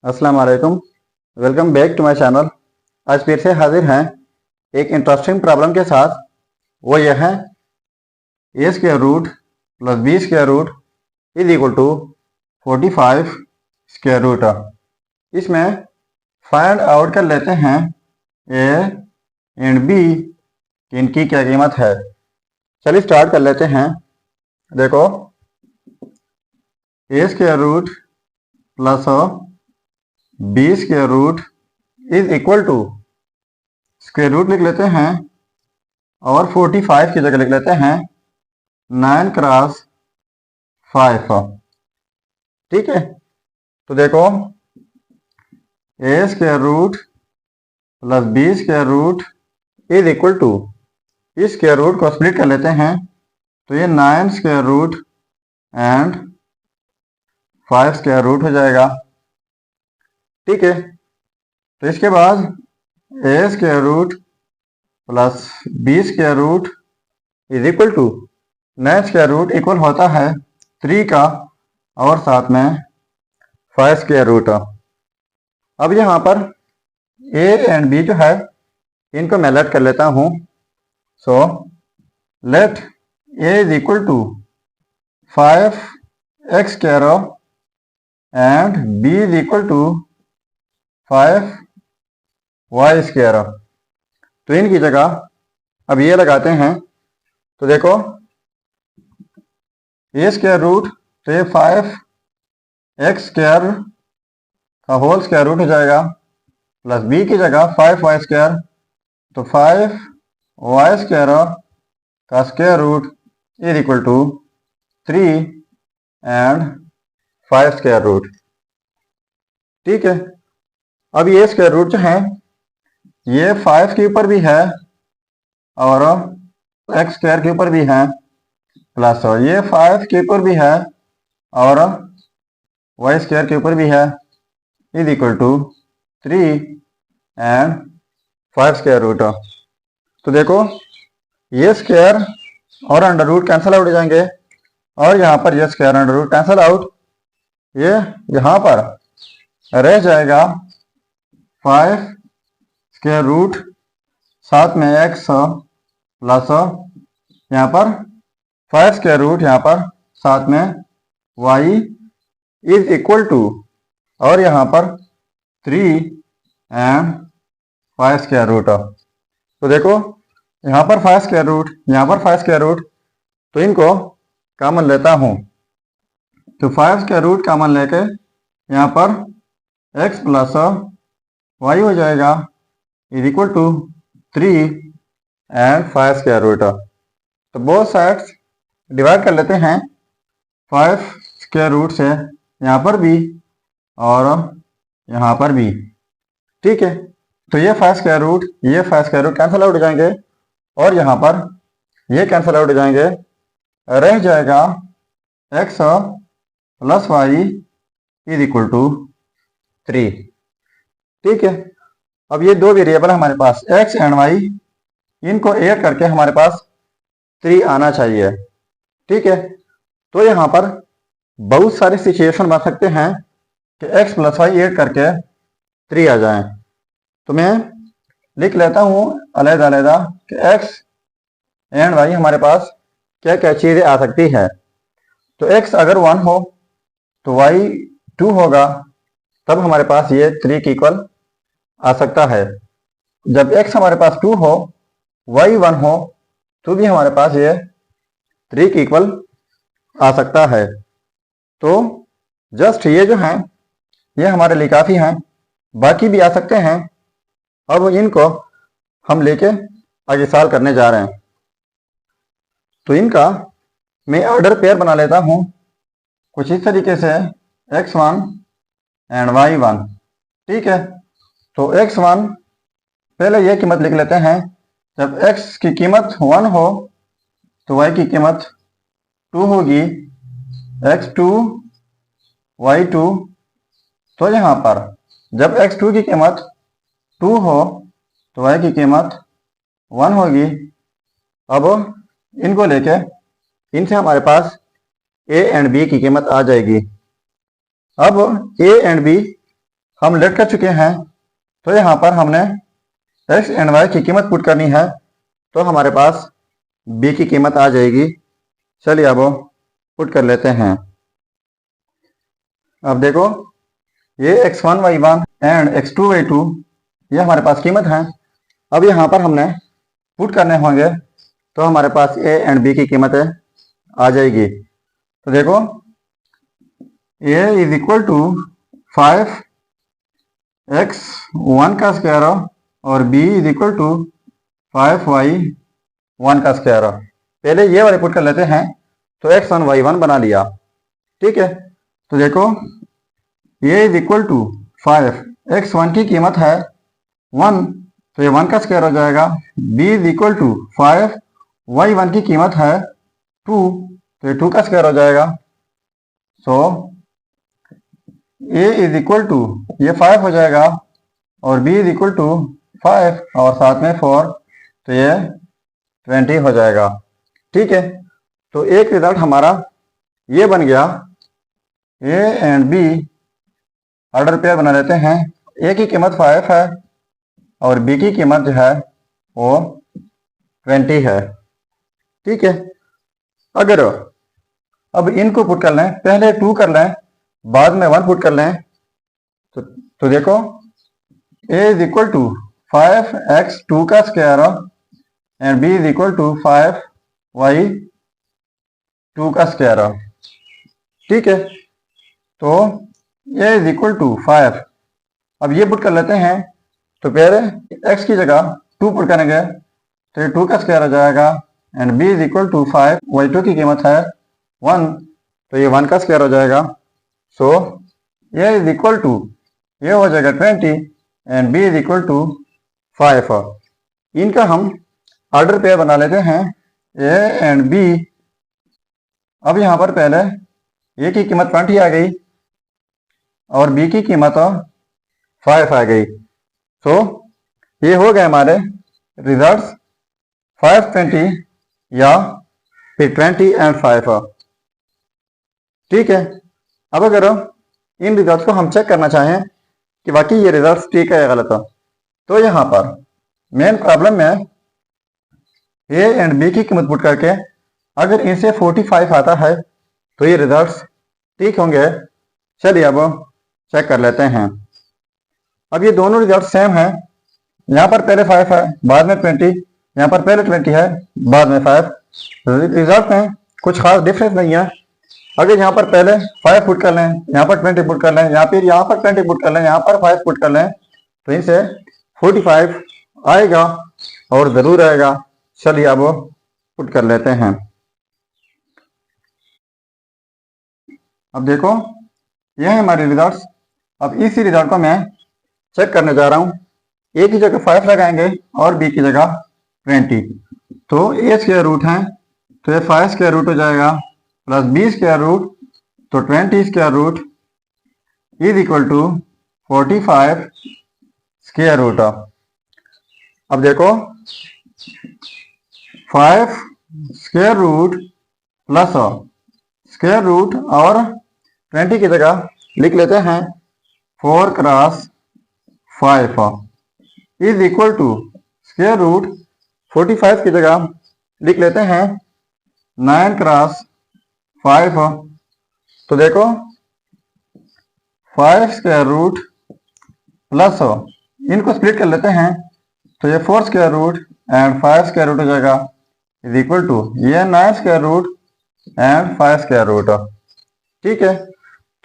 अस्सलाम वालेकुम। Welcome back to my channel. आज फिर से हाजिर हैं एक इंटरेस्टिंग प्रॉब्लम के साथ। वो यह है a square root plus b square root is equal to 45 square root. इसमें फाइंड आउट कर लेते हैं ए एंड बी की इनकी क्या कीमत है। चलिए स्टार्ट कर लेते हैं। देखो, a square root plus b square root is equal to square root लिख लेते हैं और 45 की जगह लिख लेते हैं 9 क्रॉस 5। ठीक है, तो देखो a square root plus b square root is equal to, इस स्क्वायर रूट को स्प्लिट कर लेते हैं तो ये 9 square root and 5 square root हो जाएगा। ठीक है, तो इसके बाद a square root plus b square root is equal to 9 square root equal होता है 3 का और साथ में 5 स्क्वायर रूट। अब यहाँ पर ए एंड बी जो है इनको मैं लेट कर लेता हूँ। So let A is equal to 5x square and B is equal to 5y square. तो इनकी जगह अब ये लगाते हैं तो देखो ए स्क्वायर रूट तो ये 5x स्क्वायर का होल स्क्वायर रूट हो जाएगा प्लस बी की जगह 5y स्क्वायर, तो 5y स्क्वायर का square root is equal to 3 and 5 square root. ठीक है, अब ये स्क्वायर रूट जो है ये 5 के ऊपर भी है और x स्क्वायर के ऊपर भी है, प्लस ये 5 के ऊपर भी है और y स्क्वायर के ऊपर भी है, is equal to 3 and 5 square root. तो देखो ये स्क्वायर और अंडर रूट कैंसिल आउट हो जाएंगे और यहाँ पर ये square under root cancel out, ये यहाँ पर रह जाएगा 5 स्क्वायर रूट साथ में x प्लस यहाँ पर 5 स्क्वायर रूट यहाँ पर साथ में y इज इक्वल टू और यहाँ पर 3 एंड 5 स्क्वायर रूट। तो देखो यहाँ पर 5 स्क्वायर रूट, यहाँ पर 5 स्क्वायर रूट, तो इनको कॉमन लेता हूँ तो 5 स्क्वायर रूट कॉमन लेके यहाँ पर x प्लस y हो जाएगा is equal to 3 and 5 square root. तो बोथ साइड्स डिवाइड कर लेते हैं 5 स्क्वायर रूट से यहाँ पर भी और यहाँ पर भी। ठीक है, तो ये 5 स्क्वायर रूट कैंसिल आउट हो जाएंगे और यहाँ पर ये कैंसिल आउट हो जाएंगे, रह जाएगा x plus y is equal to 3। ठीक है, अब ये दो वेरिएबल हमारे पास x एंड y, इनको ऐड करके हमारे पास 3 आना चाहिए। ठीक है, तो यहाँ पर बहुत सारे सिचुएशन बन सकते हैं कि x प्लस वाई ऐड करके 3 आ जाए। तो मैं लिख लेता हूँ अलग-अलग कि x एंड y हमारे पास क्या क्या चीज़ें आ सकती है। तो x अगर 1 हो तो y 2 होगा, तब हमारे पास ये 3 के इक्वल आ सकता है। जब x हमारे पास 2 हो, y 1 हो, तो भी हमारे पास ये 3 के इक्वल आ सकता है। तो जस्ट ये जो हैं ये हमारे लिए काफ़ी हैं, बाकी भी आ सकते हैं। अब इनको हम लेके आगे सॉल्व करने जा रहे हैं। तो इनका मैं ऑर्डर पेयर बना लेता हूँ कुछ इस तरीके से x1 एंड y1। ठीक है, तो x1 पहले ये कीमत लिख लेते हैं। जब x की कीमत 1 हो तो y की कीमत 2 होगी, x2 y2। तो यहाँ पर जब x2 की कीमत 2 हो तो y की कीमत 1 होगी। अब इनको लेके इनसे हमारे पास a एंड b की कीमत आ जाएगी। अब a एंड b हम लेट कर चुके हैं, तो यहाँ पर हमने एक्स एंड वाई की कीमत पुट करनी है, तो हमारे पास बी की कीमत आ जाएगी। चलिए अब पुट कर लेते हैं। अब देखो ये x1 y1 and x2 y2 ये हमारे पास कीमत है। अब यहाँ पर हमने पुट करने होंगे, तो हमारे पास a एंड b की कीमतें आ जाएगी। तो देखो a is equal to 5x1 का स्क्वायर और b is equal to 5y1 का स्क्वायर। पहले ये वाले पुट कर लेते हैं, तो x1 y1 बना लिया। ठीक है, तो देखो a is equal to 5x1 की कीमत है 1, तो ये 1 का स्क्वायर हो जाएगा। b is equal to 5y1 की कीमत है 2, तो ये 2 का स्क्वायर हो जाएगा। So a is equal to ये 5 हो जाएगा और b इज इक्वल टू 5 और साथ में 4, तो ये 20 हो जाएगा। ठीक है, तो एक रिजल्ट हमारा ये बन गया। a and b order pair बना लेते हैं। a की कीमत 5 है और b की कीमत जो है वो 20 है। ठीक है, अगर अब इनको पुट कर लें, पहले 2 कर लें बाद में 1 पुट कर लें, तो देखो a is equal to 5x2 का square and b is equal to 5y2 का स्क्वायर। ठीक है, तो a इज इक्वल टू 5। अब ये पुट कर लेते हैं, तो पहले x की जगह 2 पुट करेंगे, तो ये 2 का स्क्वायर हो जाएगा and b is equal to 5y2 की कीमत है 1, तो ये 1 का स्क्वायर हो जाएगा। So a is equal to ये हो जाएगा 20 and b is equal to 5। इनका हम ऑर्डर पेयर बना लेते हैं a एंड b। अब यहाँ पर पहले a की कीमत 20 आ गई और b की कीमत 5 आ गई। तो ये हो गए हमारे रिजल्ट्स 5, 20 या फिर 20 एंड 5। ठीक है, अब अगर इन रिजल्ट्स को हम चेक करना चाहें कि वाकई ये रिजल्ट्स ठीक है या गलत है, तो यहाँ पर मेन प्रॉब्लम में a एंड b की कीमत पुट करके अगर इनसे 45 आता है तो ये रिजल्ट्स ठीक होंगे। चलिए अब चेक कर लेते हैं। अब ये दोनों रिजल्ट सेम हैं, यहाँ पर पहले 5 है बाद में 20, यहाँ पर पहले 20 है बाद में 5। रिजल्ट में कुछ खास डिफरेंस नहीं है। अगर यहाँ पर पहले 5 पुट कर लें, यहाँ पर 20 पुट कर लें, या फिर यहाँ पर 20 पुट कर लें, यहाँ पर 5 पुट कर लें, तो इनसे 45 आएगा और ज़रूर आएगा। चलिए अब पुट कर लेते हैं। अब देखो ये है हमारे रिजल्ट्स। अब इसी रिजल्ट को मैं चेक करने जा रहा हूँ। a की जगह 5 लगाएंगे और b की जगह 20, तो a स्क्वायर रूट है, तो ये 5 स्क्वायर रूट हो जाएगा प्लस b स्क्वायर रूट, तो 20 square root is equal to 45 square root. अब देखो 5 square root plus square root और 20 की जगह लिख लेते हैं 4 cross 5 is equal to square root 45 की जगह लिख लेते हैं 9 क्रॉस 5। तो देखो 5 स्क्वायर रूट प्लस इनको स्प्लिट कर लेते हैं, तो ये 4 square root and 5 square root हो जाएगा इज इक्वल टू ये 9 square root and 5 square root. ठीक है,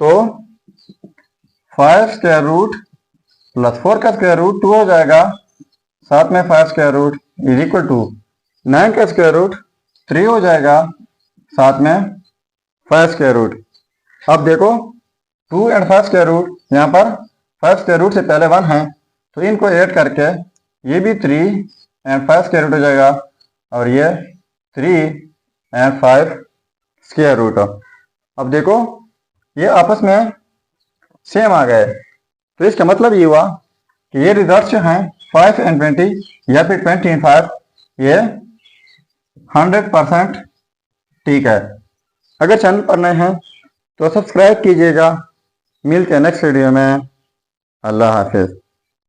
तो 5 स्क्वायर रूट प्लस 4 का स्क्वायर रूट 2 हो जाएगा, साथ में 5 square root is equal to 9 का स्क्वायर रूट 3 हो जाएगा, साथ में 5 स्क्वायर रूट। अब देखो 2 एंड 5 स्क्वायर रूट, यहाँ पर 5 स्क्वायर रूट से पहले 1 है, तो इनको ऐड करके ये भी 3 एंड 5 स्क्वायर रूट हो जाएगा और ये 3 एंड 5 स्क्वायर रूट। अब देखो ये आपस में सेम आ गए, तो इसका मतलब ये हुआ कि ये रिजल्ट जो हैं 5 एंड 20 या फिर 20 एंड 5 ये 100% ठीक है। अगर चैनल पर नए हैं तो सब्सक्राइब कीजिएगा। मिलते हैं नेक्स्ट वीडियो में। अल्लाह हाफिज।